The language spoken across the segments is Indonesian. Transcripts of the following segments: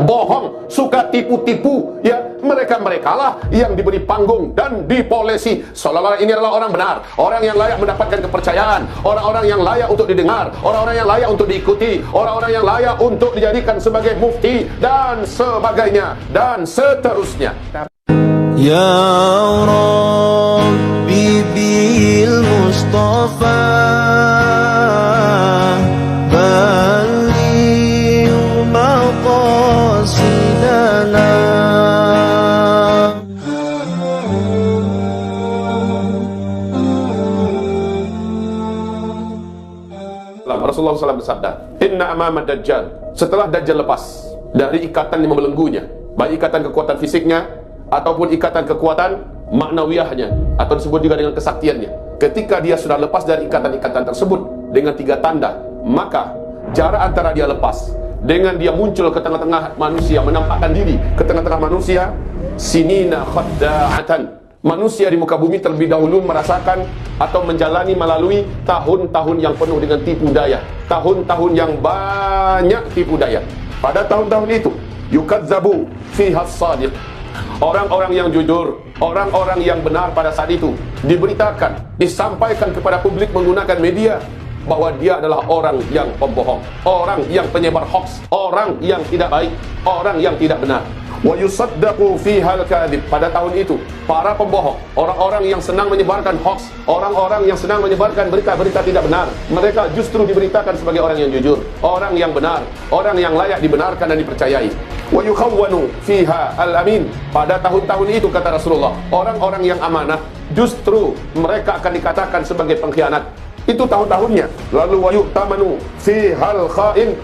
bohong, suka tipu-tipu, ya, mereka lah yang diberi panggung dan dipolesi seolah-olah ini adalah orang benar, orang yang layak mendapatkan kepercayaan, orang-orang yang layak untuk didengar, orang-orang yang layak untuk diikuti, orang-orang yang layak untuk dijadikan sebagai mufti dan sebagainya dan seterusnya. Ya Rabbi bil Mustafa Rasulullah SAW bersabda, Inna amama dajjal, setelah dajjal lepas dari ikatan yang membelenggunya, baik ikatan kekuatan fisiknya ataupun ikatan kekuatan maknawiyahnya, atau disebut juga dengan kesaktiannya. Ketika dia sudah lepas dari ikatan-ikatan tersebut dengan 3 tanda, maka jarak antara dia lepas dengan dia muncul ke tengah-tengah manusia, menampakkan diri ke tengah-tengah manusia, sinina khadda'atan, manusia di muka bumi terlebih dahulu merasakan atau menjalani melalui tahun-tahun yang penuh dengan tipu daya, tahun-tahun yang banyak tipu daya. Pada tahun-tahun itu yukadzabu fiha as-sadiq, orang-orang yang jujur, orang-orang yang benar pada saat itu diberitakan, disampaikan kepada publik menggunakan media bahwa dia adalah orang yang pembohong, orang yang penyebar hoax, orang yang tidak baik, orang yang tidak benar. Wa yusaddaqu fihal kadhib, pada tahun itu para pembohong, orang-orang yang senang menyebarkan hoax, orang-orang yang senang menyebarkan berita-berita tidak benar, mereka justru diberitakan sebagai orang yang jujur, orang yang benar, orang yang layak dibenarkan dan dipercayai. Wa yukhawwanu fiha al-amin, pada tahun-tahun itu kata Rasulullah, orang-orang yang amanah justru mereka akan dikatakan sebagai pengkhianat. Itu tahun-tahunnya. Lalu wa yu'tamanu fihal kha'in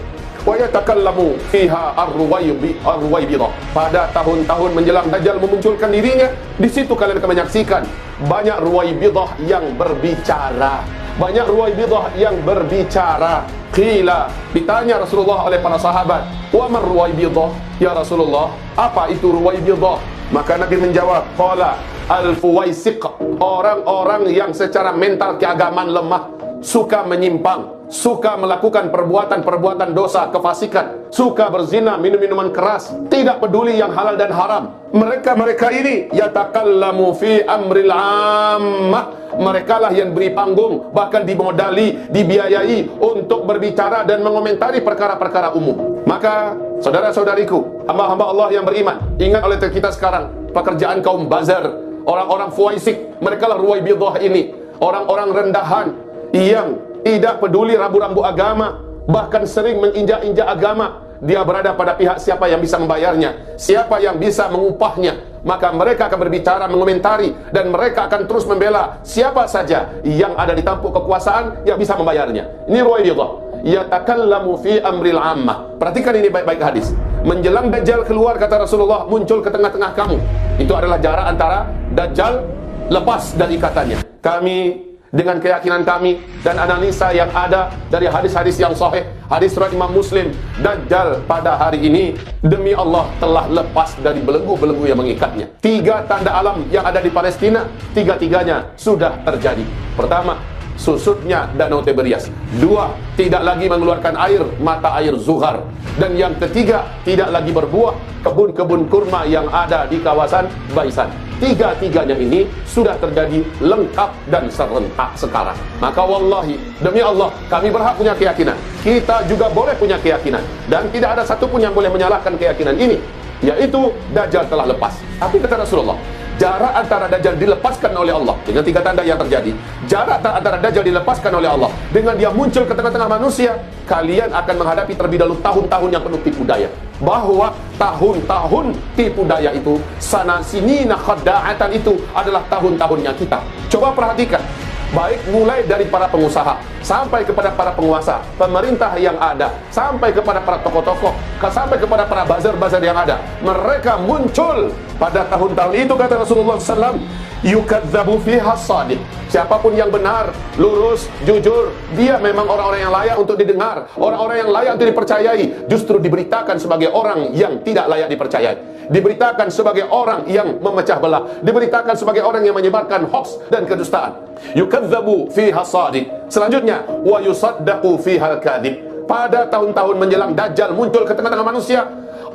wa yatakallamu fiha ar-ruwaybidah, pada tahun-tahun menjelang Dajjal memunculkan dirinya, di situ kalian akan menyaksikan banyak ruwaybidah yang berbicara, banyak ruwaybidah yang berbicara. Qila, ditanya Rasulullah oleh para sahabat, wa man ruwaybidah ya Rasulullah, apa itu ruwaybidah? Maka Nabi menjawab, qala al-fuwaisiq, orang-orang yang secara mental keagamaan lemah, suka menyimpang, suka melakukan perbuatan-perbuatan dosa, kefasikan, suka berzina, minum minuman keras, tidak peduli yang halal dan haram. Mereka ini yatakallamu fi amril ammah, mereka lah yang beri panggung, bahkan dimodali, dibiayai untuk berbicara dan mengomentari perkara-perkara umum. Maka saudara-saudariku, hamba-hamba Allah yang beriman, ingat oleh kita sekarang pekerjaan kaum bazar, orang-orang fuwaisik, mereka lah ruwaybidah ini, orang-orang rendahan yang tidak peduli rambu-rambu agama, bahkan sering menginjak-injak agama. Dia berada pada pihak siapa yang bisa membayarnya, siapa yang bisa mengupahnya, maka mereka akan berbicara, mengomentari, dan mereka akan terus membela siapa saja yang ada di tampuk kekuasaan yang bisa membayarnya. Ini ruwaybidah, yatakallamu fi amril ammah. Perhatikan ini baik-baik hadis. Menjelang Dajjal keluar, kata Rasulullah, muncul ke tengah-tengah kamu. Itu adalah jarak antara Dajjal lepas dari ikatannya. Kami dengan keyakinan kami dan analisa yang ada dari hadis-hadis yang sahih, hadis riwayat Imam Muslim, Dajjal pada hari ini demi Allah telah lepas dari belenggu-belenggu yang mengikatnya. 3 tanda alam yang ada di Palestina, 3-tiganya sudah terjadi. Pertama, susutnya Danau Tiberias. 2, tidak lagi mengeluarkan air, mata air Zuhar. Dan yang ketiga, tidak lagi berbuah kebun-kebun kurma yang ada di kawasan Baisan. 3-tiganya ini sudah terjadi lengkap dan serentak sekarang. Maka wallahi, demi Allah, kami berhak punya keyakinan. Kita juga boleh punya keyakinan. Dan tidak ada satupun yang boleh menyalahkan keyakinan ini, yaitu Dajjal telah lepas. Tapi kata Rasulullah, jarak antara Dajjal dilepaskan oleh Allah dengan 3 tanda yang terjadi, jarak antara Dajjal dilepaskan oleh Allah dengan dia muncul ke tengah-tengah manusia, kalian akan menghadapi terlebih dahulu tahun-tahun yang penuh tipu daya. Bahwa tahun-tahun tipu daya itu, sana sinina khadda'atan, itu adalah tahun-tahunnya kita. Coba perhatikan, baik mulai dari para pengusaha sampai kepada para penguasa, pemerintah yang ada, sampai kepada para tokoh-tokoh, sampai kepada para bazar-bazar yang ada, mereka muncul pada tahun-tahun itu, kata Rasulullah SAW, yukadzabu fiha as-sadiq. Siapapun yang benar, lurus, jujur, dia memang orang-orang yang layak untuk didengar, orang-orang yang layak untuk dipercayai, justru diberitakan sebagai orang yang tidak layak dipercayai, diberitakan sebagai orang yang memecah belah, diberitakan sebagai orang yang menyebarkan hoax dan kedustaan. Yukadzabu fiha as-sadiq. Selanjutnya, wa yusaddaqu fiha al-kadhib. Pada tahun-tahun menjelang Dajjal muncul ke tengah-tengah manusia,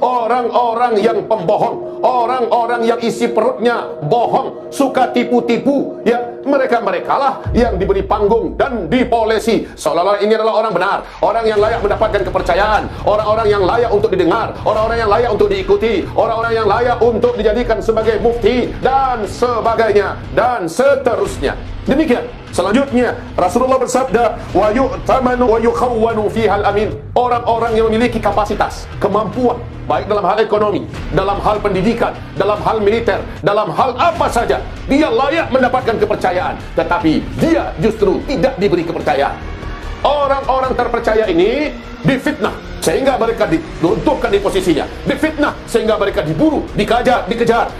orang-orang yang pembohong, orang-orang yang isi perutnya bohong, suka tipu-tipu, ya, mereka lah yang diberi panggung dan dipolesi seolah-olah ini adalah orang benar, orang yang layak mendapatkan kepercayaan, orang-orang yang layak untuk didengar, orang-orang yang layak untuk diikuti, orang-orang yang layak untuk dijadikan sebagai mufti dan sebagainya dan seterusnya. Demikian. Selanjutnya Rasulullah bersabda, wa yu'tamanu wa yukhawwanu fihal amin. Orang-orang yang memiliki kapasitas, kemampuan, baik dalam hal ekonomi, dalam hal pendidikan, dalam hal militer, dalam hal apa saja, dia layak mendapatkan kepercayaan, tetapi dia justru tidak diberi kepercayaan. Orang-orang terpercaya ini difitnah sehingga mereka diruntuhkan di posisinya, difitnah sehingga mereka diburu, dikejar,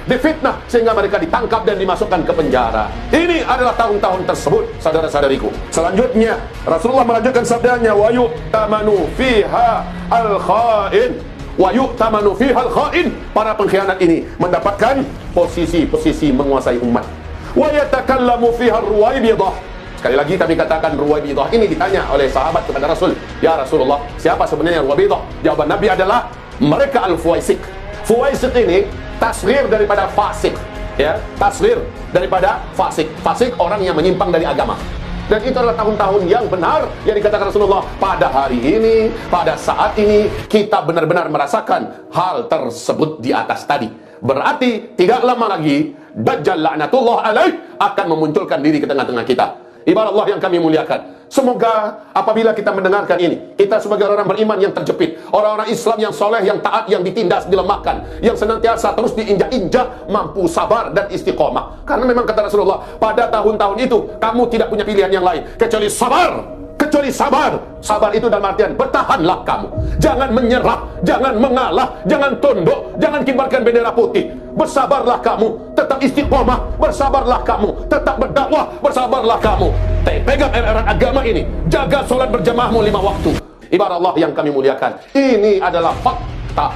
difitnah sehingga mereka ditangkap dan dimasukkan ke penjara. Ini adalah tahun-tahun tersebut, saudara-saudariku. Selanjutnya Rasulullah melanjutkan sabdanya, wa yu'tamanu fiha al-kha'in, wa yu'tamanu fiha al-kha'in. Para pengkhianat ini mendapatkan posisi-posisi menguasai umat. Wa yatakallamu fiha ar-ruwaibidah. Sekali lagi kami katakan Ruwaibidah ini ditanya oleh sahabat kepada Rasul, ya Rasulullah, siapa sebenarnya Ruwaibidah? Jawaban Nabi adalah mereka al-Fuwaisik. Fuwaisik ini tasghir daripada fasik, ya, tasghir daripada fasik. Fasik orang yang menyimpang dari agama. Dan itu adalah tahun-tahun yang benar yang dikatakan Rasulullah. Pada hari ini, pada saat ini, kita benar-benar merasakan hal tersebut di atas tadi. Berarti tidak lama lagi Dajjal laknatullah alaih akan memunculkan diri ke tengah-tengah kita. Ibarat Allah yang kami muliakan, semoga apabila kita mendengarkan ini, kita sebagai orang beriman yang terjepit, orang-orang Islam yang soleh, yang taat, yang ditindas, dilemahkan, yang senantiasa terus diinjak-injak, mampu sabar dan istiqomah. Karena memang kata Rasulullah, pada tahun-tahun itu kamu tidak punya pilihan yang lain kecuali sabar. Kecuali sabar. Sabar itu dalam artian bertahanlah kamu, jangan menyerah, jangan mengalah, jangan tunduk, jangan kibarkan bendera putih. Bersabarlah kamu, tetap istiqomah. Bersabarlah kamu, tetap berdakwah. Bersabarlah kamu, pegang erat agama ini, jaga solat berjamaahmu 5 waktu. Ibarat Allah yang kami muliakan, ini adalah fakta.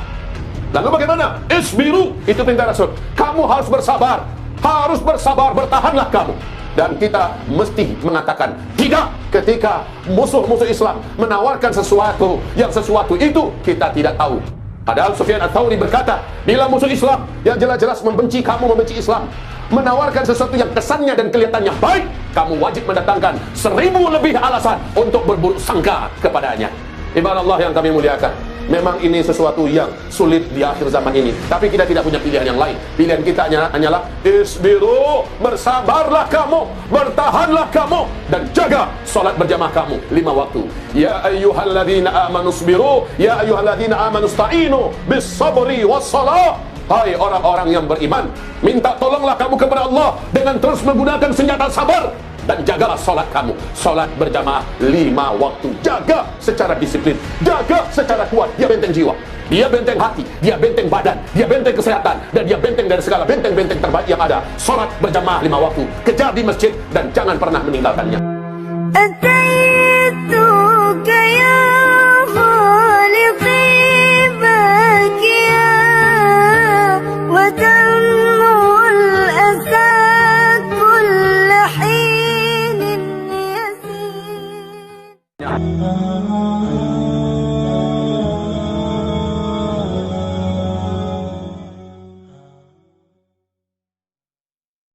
Lalu bagaimana? Isbiru, itu perintah Rasul. Kamu harus bersabar, bertahanlah kamu. Dan kita mesti mengatakan tidak ketika musuh-musuh Islam menawarkan sesuatu yang sesuatu itu kita tidak tahu. Padahal Sufyan Ats-Tsauri berkata, bila musuh Islam yang jelas-jelas membenci kamu, membenci Islam, menawarkan sesuatu yang kesannya dan kelihatannya baik, kamu wajib mendatangkan 1000 lebih alasan untuk berburuk sangka kepadanya. Ibarat Allah yang kami muliakan, memang ini sesuatu yang sulit di akhir zaman ini, tapi kita tidak punya pilihan yang lain. Pilihan kita hanyalah isbiru, bersabarlah kamu, bertahanlah kamu, dan jaga solat berjamaah kamu 5 waktu. Ya ayyuhalladzina amanu isbiru, ya ayyuhalladzina amanu ista'inu bis sabri was salah. Hai orang-orang yang beriman, minta tolonglah kamu kepada Allah dengan terus menggunakan senjata sabar. Dan jagalah solat kamu, solat berjamaah 5 waktu. Jaga secara disiplin, jaga secara kuat. Dia benteng jiwa, dia benteng hati, dia benteng badan, dia benteng kesehatan, dan dia benteng dari segala benteng-benteng terbaik yang ada. Solat berjamaah 5 waktu, kejar di masjid dan jangan pernah meninggalkannya.